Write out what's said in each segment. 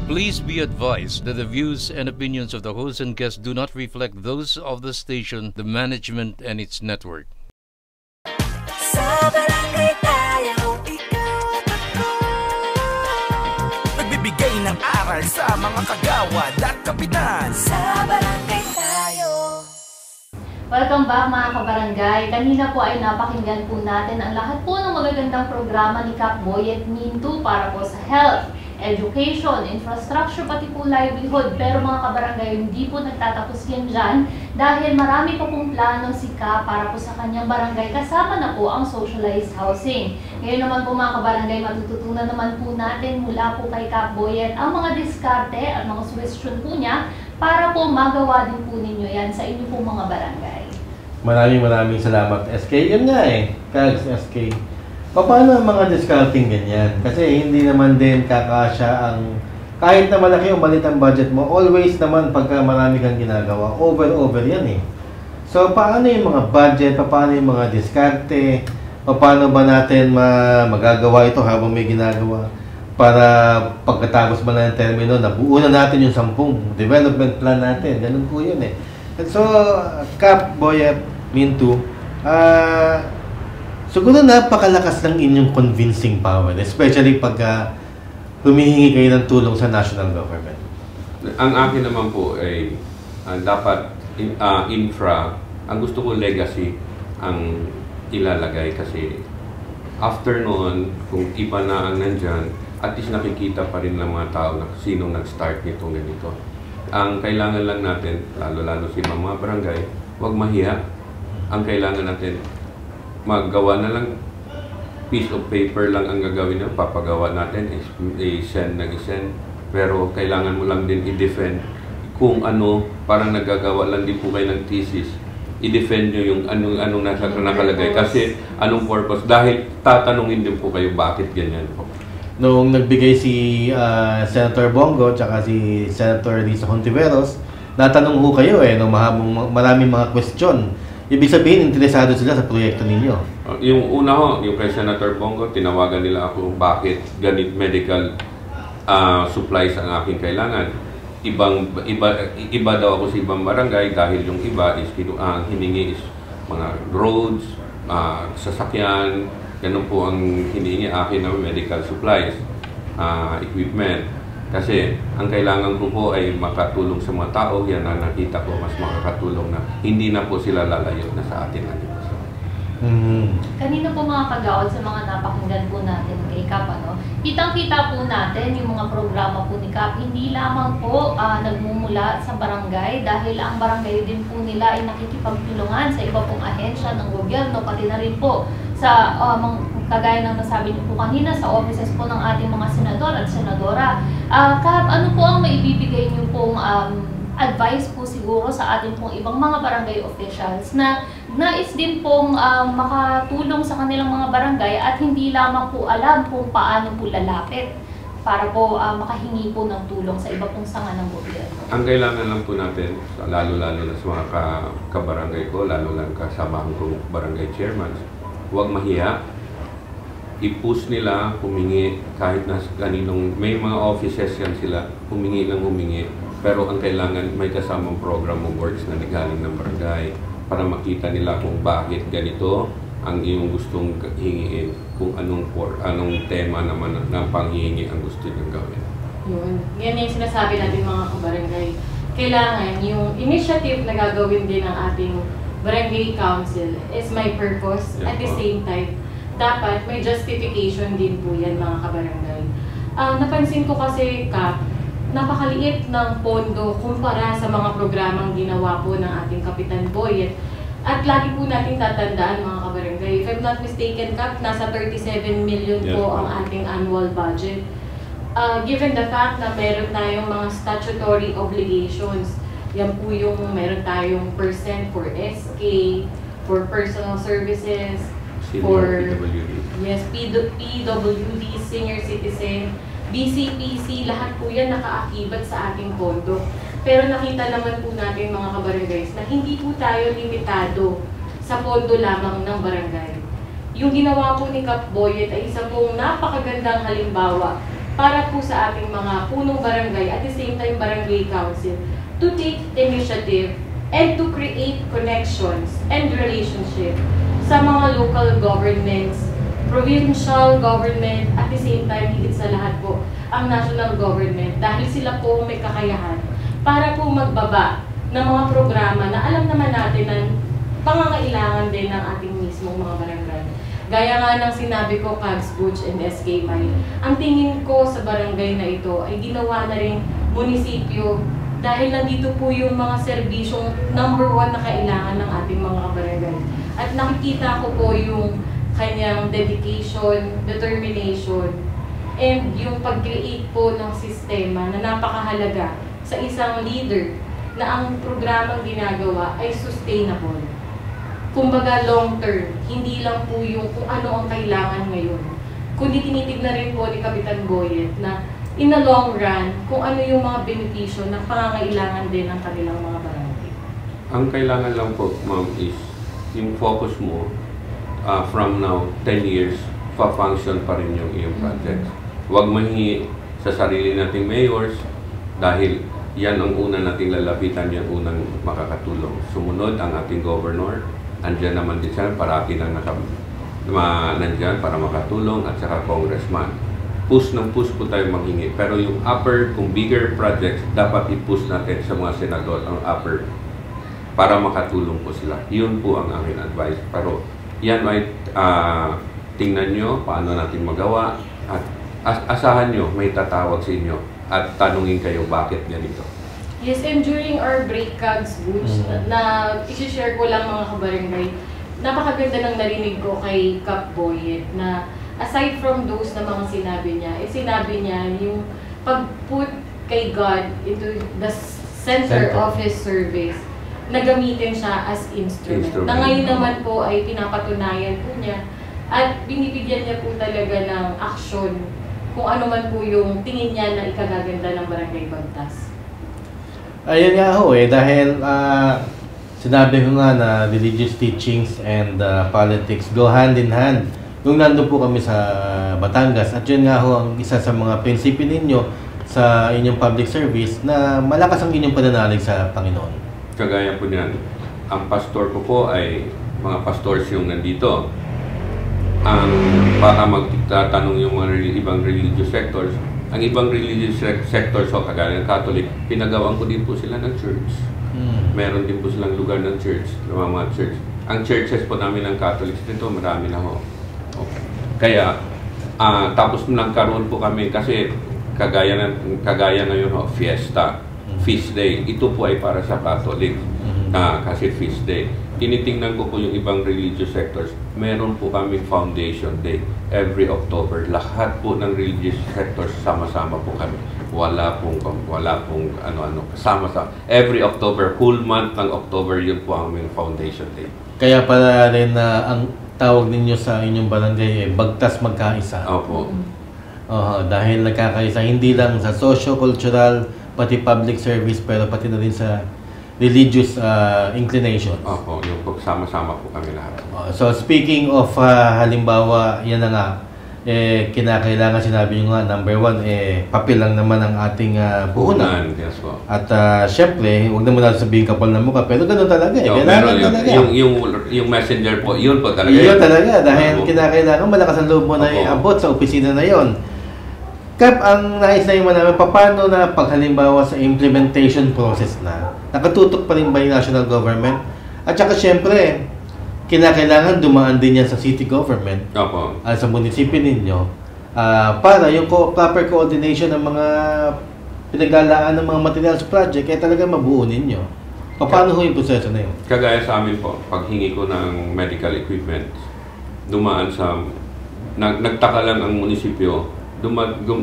Please be advised that the views and opinions of the host and guests do not reflect those of the station, the management, and its network. Sa barangay tayo, ikaw at ako. Nagbibigay ng aral sa mga kagawad at kapitan. Sa barangay tayo. Welcome back mga kabarangay. Kanina po ay napakinggan po natin ang lahat po ng magagandang programa ni Kap Boyet Mintu para po sa health, education, infrastructure, pati po livelihood. Pero mga kabarangay, hindi po nagtatapos yan dyan dahil marami pa pong plano si Kap para po sa kanyang barangay. Kasama na po ang socialized housing. Ngayon naman po mga kabarangay, matututunan naman po natin mula po kay Kap Boyet ang mga diskarte at mga suggestion po niya para po magawa din po ninyo yan sa inyo po mga barangay. Maraming salamat, SK. Yun nga Kags, SK. Paano ang mga discounting ganyan? Kasi hindi naman din kakasya ang, kahit na malaki o maliit ang budget mo, always naman pagka marami kang ginagawa, over yan So, paano yung mga budget, paano yung mga diskarte, paano ba natin magagawa ito habang may ginagawa para pagkatapos ba na ng termino, nabuo na natin yung 10 development plan natin. Ganun po yun And so, Kap Boyet Mintu, siguro napakalakas ng inyong convincing power, especially pag humihingi kayo ng tulong sa national government. Ang akin naman po ay dapat infra, ang gusto ko legacy ang ilalagay kasi after noon, kung iba na ang nandyan, at least nakikita pa rin ng mga tao na sinong nag-start nitong ganito. Ang kailangan lang natin, lalo-lalo sa mga barangay, huwag mahiya. Ang kailangan natin, maggawa na lang, piece of paper lang ang gagawin nyo, papagawa natin, i-send. Pero kailangan mo lang din i-defend kung ano, parang nagagawa lang din po kayo ng thesis. I-defend nyo yung anong nakalagay. Kasi anong purpose? Dahil tatanungin din po kayo bakit ganyan po. Noong nagbigay si Senator Bongo at si Senator Lisa Hontiveros, natanong ho kayo nung maraming mga question. Ibig sabihin, interesado sila sa proyekto ninyo. Yung una yung kay Senator Bongo, tinawagan nila ako bakit ganit medical supplies ang aking kailangan. Iba daw ako sa ibang barangay dahil yung iba is hiningi is mga roads, sasakyan, ganun po ang hinihingi akin ng medical supplies, equipment. Kasi ang kailangan ko po ay makatulong sa mga tao, yan na nakita ko mas makakatulong na hindi na po sila lalayo na sa atin. Kanina po mga kagaod sa mga napakinggan po natin kay Kap, kitang-kita po natin yung mga programa po ni Kap, hindi lamang po nagmumula sa barangay dahil ang barangay din po nila ay nakikipagtulungan sa iba pong ahensya ng gobyerno, pati na rin po sa kagaya ng nasabi niyo po kanina sa offices po ng ating mga senador at senadora. Kap, ano po ang maibibigay niyo pong advice po siguro sa ating pong ibang mga barangay officials na nais din pong makatulong sa kanilang mga barangay at hindi lamang po alam kung paano po lalapit para po makahingi po ng tulong sa iba pong sanga ng gobyerno? Ang kailangan lang po natin, lalo-lalo na sa mga kabarangay ko, lalo lang kasamahan ko barangay chairman, huwag mahiya. I-push nila, humingi, kahit na kaninong, may mga offices yan sila, humingi. Pero ang kailangan, may kasamang program of works na nagaling ng barangay para makita nila kung bakit ganito ang iyong gustong hingiin, kung anong tema naman ng panghihingi ang gusto niyong gawin. Yan yung sinasabi natin mga kabarangay. Kailangan yung initiative na gagawin din ng ating barangay council is my purpose. At the same time, dapat may justification din po yan mga kabarangay. Napansin ko kasi, Kap, napakaliit ng pondo kumpara sa mga programang ginawa po ng ating Kapitan Boyet. At lagi po natin tatandaan mga kabarangay, if I'm not mistaken, Kap, nasa 37 million po ang ating annual budget. Given the fact na meron tayong mga statutory obligations, yan po yung meron tayong percent for SK, for personal services, for PWD, senior citizen, BCPC, lahat po yan nakaakibat sa ating pondo. Pero nakita naman po natin mga kabarangays na hindi po tayo limitado sa pondo lamang ng barangay. Yung ginawa po ni Kap Boyet ay isa pong napakagandang halimbawa para po sa ating mga punong barangay at the same time barangay council to take initiative and to create connections and relationship sa mga local governments, provincial government, at the same time, higit sa lahat po, ang national government dahil sila po may kakayahan para po magbaba ng mga programa na alam naman natin na pangangailangan din ng ating mismong mga barangay. Gaya nga ng sinabi ko, Cags, Butch, and SK Mine, ang tingin ko sa barangay na ito ay ginawa na rin munisipyo dahil nandito po yung mga serbisyong number 1 na kailangan ng ating mga barangay. At nakikita ko po yung kanyang dedication, determination, and yung pag-create po ng sistema na napakahalaga sa isang leader na ang programang ginagawa ay sustainable. Kumbaga long term, hindi lang po yung kung ano ang kailangan ngayon, kundi tinitignan rin po ni Kapitan Boyet na in the long run, kung ano yung mga benepisyo na pangangailangan din ng kanilang mga barangay. Ang kailangan lang po, ma'am, is yung focus mo from now, 10 years, pa-function pa rin yung iyong project. Huwag mahingi sa sarili nating mayors dahil yan ang una nating lalapitan, yan unang makakatulong. Sumunod ang ating governor, andyan naman din siya, parati na nandyan para makatulong, at saka congressman. Push ng push po tayo manghingi. Pero yung upper, kung bigger projects, dapat i-push natin sa mga senador ang upper para makatulong po sila. Yun po ang aking advice. Pero yan ay tingnan nyo paano natin magawa at asahan nyo may tatawag sa inyo at tanungin kayo bakit ganito. Yes, and during our break, Cags, Butch, na isi-share ko lang mga kabarangay, napakaganda ng narinig ko kay Cap Boyet na aside from those na mga sinabi niya yung pag-put kay God into the center of His service, na gamitin siya as instrument. Na ngayon naman po ay pinapatunayan po niya at binibigyan niya po talaga ng aksyon kung ano man po yung tingin niya na ikagaganda ng Barangay Bagtas. Ayun nga ho dahil sinabi ko nga na religious teachings and politics go hand in hand. Nung nandun po kami sa Batangas, at yun nga ho ang isa sa mga prinsipyo ninyo sa inyong public service na malakas ang inyong pananalig sa Panginoon. Kagaya po niyan, ang pastor ko po ay mga pastors yung nandito. Ang baka magtatanong yung mga ibang religious sectors, ang ibang religious sectors o kagaya ng Catholic, pinagawan ko din po sila ng church. Meron din po silang lugar ng church, ng mga church. Ang churches po namin ng Catholics dito, marami na ho. Okay. Kaya, tapos nagkaroon po kami kasi kagaya ngayon ho, fiesta, feast day. Ito po ay para sa Catholic kasi feast day. Tinitingnan ko po yung ibang religious sectors. Meron po kami Foundation Day every October. Lahat po ng religious sectors sama-sama po kami. Wala pong ano-ano. Sama-sama. Every October, whole month ng October, yun po ang aming Foundation Day. Kaya pala rin na ang tawag ninyo sa inyong barangay Bagtas Magkaisa. Opo. Dahil nagkakaisa hindi lang sa socio-cultural, pati public service, pero pati na rin sa religious inclinations. Opo, yung sama-sama po kami lahat. So speaking of halimbawa, yan na nga, kinakailangan sinabi nyo nga, number 1, papel lang naman ang ating puhunan. Yes po. At syempre, huwag naman natin sabihin kapal na mukha, pero ganun talaga Kailangan talaga. Yung messenger po, yun po talaga. Yun talaga, dahil kinakailangan malakas ang loob mo na iabot sa opisina na yon. Kap, ang nais na yung namin, paano na paghalimbawa sa implementation process na? Nakatutok pa rin ba yung national government? At saka syempre, kinakailangan dumaan din yan sa city government, sa munisipyo ninyo, para yung proper coordination ng mga pinagalaan ng mga materials project, kaya talaga mabuo ninyo. Paano ho yung proseso na yun? Kagaya sa amin po, paghingi ko ng medical equipment, dumaan sa, nagtaka lang ang munisipyo,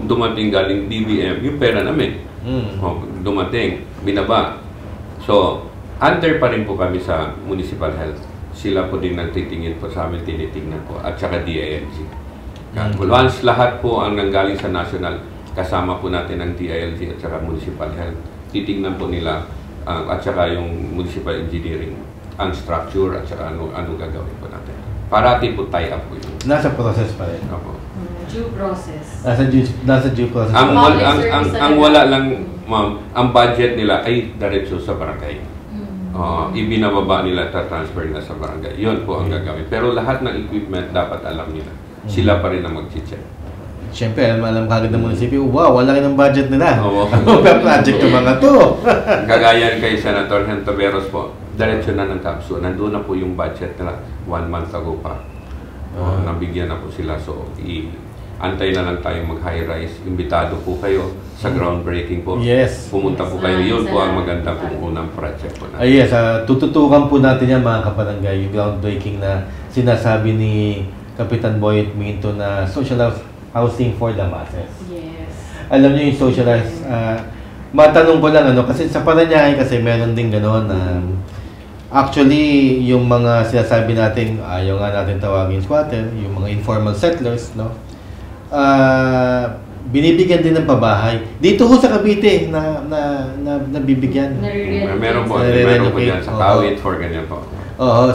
dumating galing DBM, yung pera namin. Dumating, binaba. So, under pa rin po kami sa municipal health. Sila po din nagtitingin po sa amin, tinitingnan po. At saka DILG. Once lahat po ang nanggaling sa national, kasama po natin ang DILG at saka municipal health. Titingnan po nila at saka yung municipal engineering, ang structure at saka ano gagawin po natin. parati po tie up po yun. Nasa process pa rin. Opo. Due process. Nasa due process. Ang, pa wal, rin. ang wala lang, ma'am, ang budget nila ay diretso sa barangay. Ibinababa nila, transfer nila sa barangay. Yun po ang gagawin. Pero lahat ng equipment dapat alam nila. Sila pa rin ang mag-check. Siyempre, alam kagad ng munisipyo, wow, wala ng budget nila. Oo. Project yung mga to. Kagaya kay Senator Hentoveros po, diretso na ng CAPSO. Nandun na po yung budget nila 1 month ago pa. Nabigyan na po sila. So, antay na lang tayo mag-high-rise. Imbitado po kayo sa groundbreaking po. Yes. Pumunta po kayo. Yun po ang maganda pong unang project po natin. Yes, tututukan po natin yan mga kabarangay, yung groundbreaking na sinasabi ni Kapitan Boyet Minto na social housing for the masses. Yes. Alam niyo yung socialized, matanong ko lang kasi sa Parañaque kasi meron din gano'n na actually yung mga sinasabi natin, ayaw nga natin tawagin squatter, yung mga informal settlers, no? Binibigyan din ng pabahay. Dito ho sa Cavite na nabibigyan. Meron po dyan sa Kawit for ganyan po.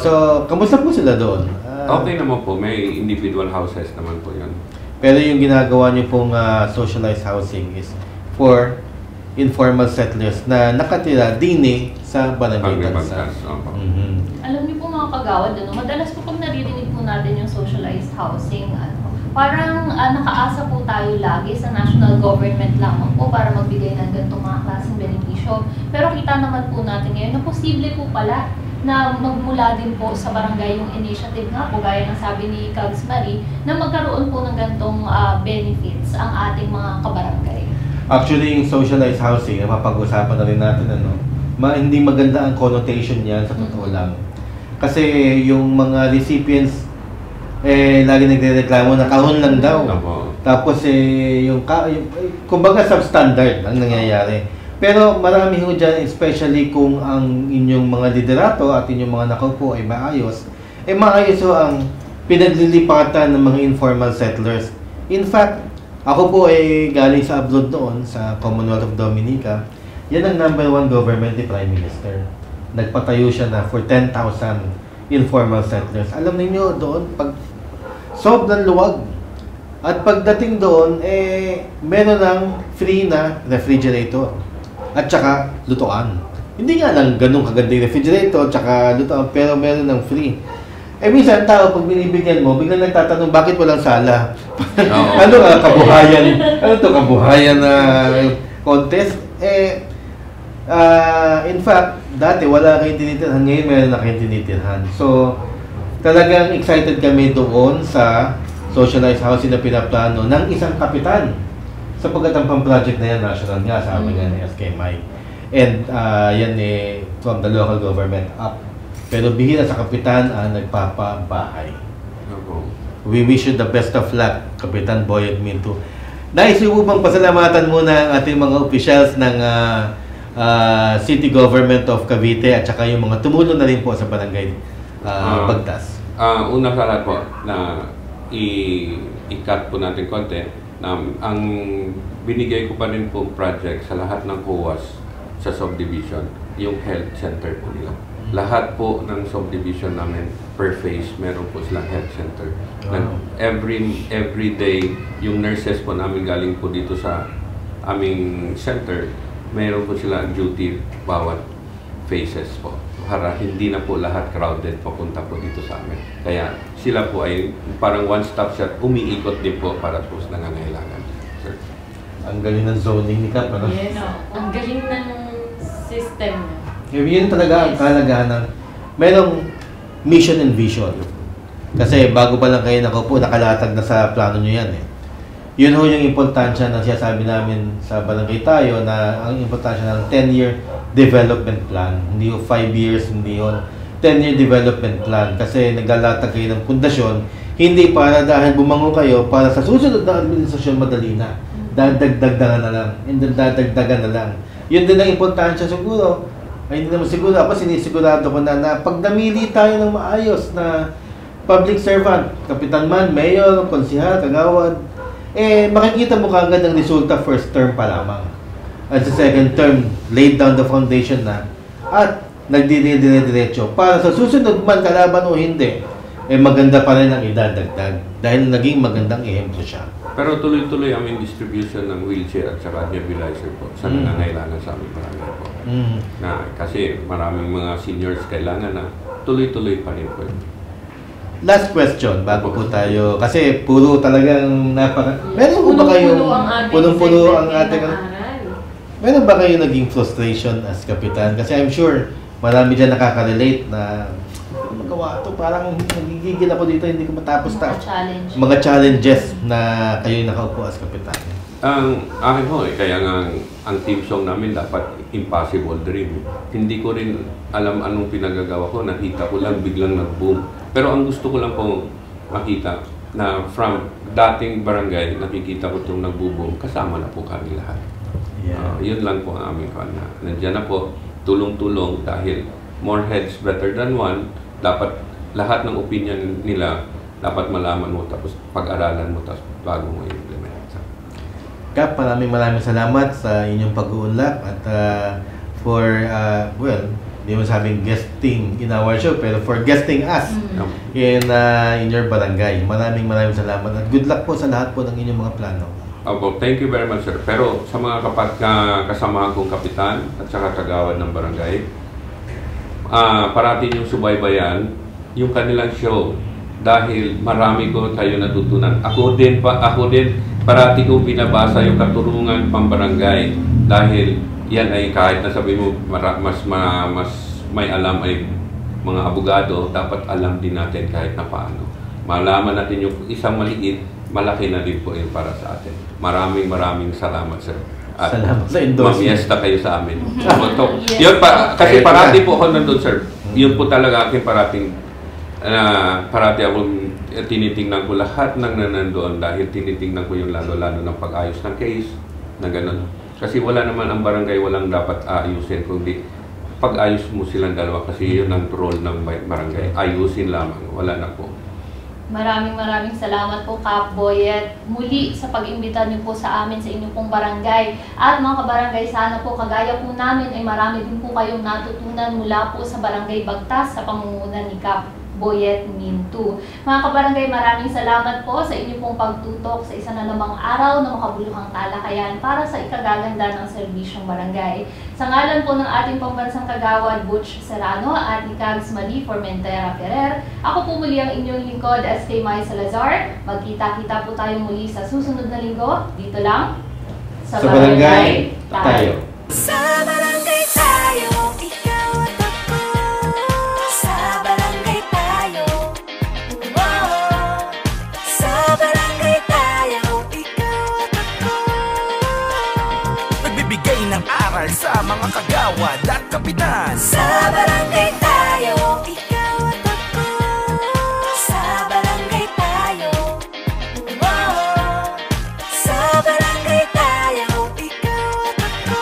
So kamusta po sila doon? Okay naman po, may individual houses naman po yan. Pero yung ginagawa niyo pong socialized housing is for informal settlers na nakatira din sa barangay Tansa. Alam niyo po mga kagawad, madalas po pag naririnig po natin yung socialized housing, parang nakaasa po tayo lagi sa national government lamang po para magbigay ng ganitong mga klaseng benepisyo. Pero kita naman po natin ngayon na posible po pala na magmula din po sa barangay yung initiative nga po, gaya ng sabi ni Kags Marie, na magkaroon po ng ganitong benefits ang ating mga kabarangay. Actually, yung socialized housing, mapag-usapan na rin natin, hindi maganda ang connotation niyan sa totoo lang. Kasi yung mga recipients, lagi nagre-reklamo na kahon lang daw. Tapos kumbaga substandard ang nangyayari. Pero marami ho dyan, especially kung ang inyong mga liderato at inyong mga nakaupo ay maayos, maayos ho ang pinaglilipatan ng mga informal settlers. In fact, ako po ay galing sa abroad noon, sa Commonwealth of Dominica. Yan ang #1 government ni Prime Minister. Nagpatayo siya na for 10,000 informal settlers. Alam niyo doon, pag sobrang luwag. At pagdating doon, meron ng free na refrigerator. At saka lutuan. Hindi nga lang ganun kaganda yung refrigerator at saka lutuan, pero meron ng free. Minsan tao pag binibigyan mo, biglang nagtatanong bakit walang sala? Ano nga kabuhayan? Ano to kabuhayan na contest? In fact, dati wala kayong tinitirhan, ngayon meron na kayong tinitirhan. So, talagang excited kami doon sa socialized housing na pinaplano ng isang kapitan. Sapagkat ang pang-project na yan, national nga, sabi nga ni SK Mike. And yan from the local government up. Pero bihira sa kapitan ang nagpapabahay. We wish you the best of luck, Kapitan Boyet Minto. Nais mo bang pasalamatan muna ang ating mga officials ng City Government of Cavite at saka yung mga tumulong na rin po sa barangay Bagtas? Una sa lahat po, na i-cut po natin konti. Ang binigay ko pa rin po project sa lahat ng COAS sa subdivision, yung health center po nila. Lahat po ng subdivision namin per phase, meron po silang health center. Every day, yung nurses po namin galing po dito sa aming center, meron po sila duty bawat phases po. Para hindi na po lahat crowded papunta po dito sa amin. Kaya sila po ay parang one-stop shop, umiikot din po para po sa nangangailangan. Sir. Ang galing ng zoning ni Kap, Yes, ang galing ng system. Yun talaga ang kalagahan ng merong mission and vision. Kasi bago pa lang kayo nakaupo, nakalatag na sa plano nyo yan Yun ho yung importansya ng sinasabi namin sa barangay tayo na ang importansya ng 10-year development plan. Hindi yung 5 years, hindi yun. 10-year development plan. Kasi naglalatag kayo ng pundasyon, hindi para dahil bumangon kayo, para sa susunod na administrasyon madali na. Dadagdagan na lang. And then dadagdagan na lang. Yun din ang importansya siguro. Ay, hindi naman siguro. Ako sinisigurado ko na pag namili tayo ng maayos na public servant, kapitan man, mayor, konsihal, kagawad, makikita mo kagad ang resulta first term pa lamang. At sa second term, laid down the foundation na at nagdidire-diretso para sa susunod man kalaban o hindi, maganda pa rin ang idadagdag dahil naging magandang ehemplo siya. Pero tuloy-tuloy aming distribution ng wheelchair at saka nebulizer po sa nangangailangan sa aming barangay po. Kasi maraming mga seniors kailangan na tuloy-tuloy pa rin po. Last question bago po tayo, kasi puro talagang meron po ba kayong punong-puno ang ating meron ba kayo naging frustration as kapitan? Kasi I'm sure marami dyan nakaka-relate na magawa ito, parang nagigigil ako dito, hindi ko matapos mga challenges na kayo nakaupo as kapitan. Ang akin ho, kaya nga ang team song namin dapat Impossible Dream. Hindi ko rin alam anong pinagagawa ko, nakita ko lang biglang nag-boom. Pero ang gusto ko lang po makita na from dating barangay, nakikita ko itong nag-boom, kasama na po kami lahat. Yun lang po ang aming kan. Nandiyan na po, tulong-tulong dahil more heads better than one. Dapat lahat ng opinion nila dapat malaman mo tapos pag-aralan mo tapos bago mo i-implement. Kap, maraming salamat sa inyong pag-uunlak at hindi mo sabing guesting in our show, pero for guesting us in your barangay. Maraming salamat at good luck po sa lahat po ng inyong mga plano. Thank you very much, sir. Pero sa mga kasama kong kapitan at saka kagawad ng barangay, parati yung subaybayan yung kanilang show dahil marami ko kayo natutunan. Ako din parati ko binabasa yung katurungan pambarangay dahil yan ay kahit na sabi mo mas may alam ay mga abogado, dapat alam din natin kahit na paano. Malaman natin yung isang maliit, malaki na din po yun para sa atin. Maraming salamat, sir. At salamat sa endorsement. Mamiesta kayo sa amin. Yun kasi parati po ako nandun, sir. Yun po talaga aking parati akong tinitingnan ko lahat ng nandoon dahil tinitingnan ko yung lalo ng pag-ayos ng case na gano'n. Kasi wala naman ang barangay, walang dapat ayusin kundi pag-ayos mo silang dalawa kasi yun ang role ng barangay. Ayusin lamang, wala na po. Maraming salamat po, Kap Boyet, muli sa pag-imbita niyo po sa amin sa inyong pong barangay. At mga kabarangay, sana po kagaya po namin ay marami din po kayong natutunan mula po sa Barangay Bagtas sa pamumuno ni Kap Boyet Mintu. Mga kabarangay, maraming salamat po sa inyong pong pagtutok sa isa na namang araw na makabuluhang talakayan para sa ikagaganda ng serbisyong barangay. Sa ngalan po ng ating pambansang kagawad Butch Serrano at ni Cags Mali Formentera Ferrer, ako po muli ang inyong lingkod, SK Mai Salazar. Magkita-kita po tayo muli sa susunod na linggo, dito lang sa Barangay Tayo. Sa barangay tayo, ikaw at ako. Sa barangay tayo, sa barangay tayo, ikaw at ako. Nagbibigay ng aral sa mga kagawad at kapitan. Sa barangay tayo, ikaw at ako. Sa barangay tayo, sa barangay tayo, ikaw at ako.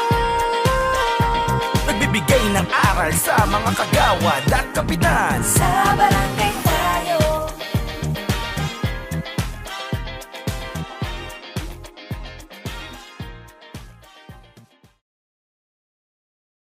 Nagbibigay ng aral sa mga kagawad at kapitan. Sa barangay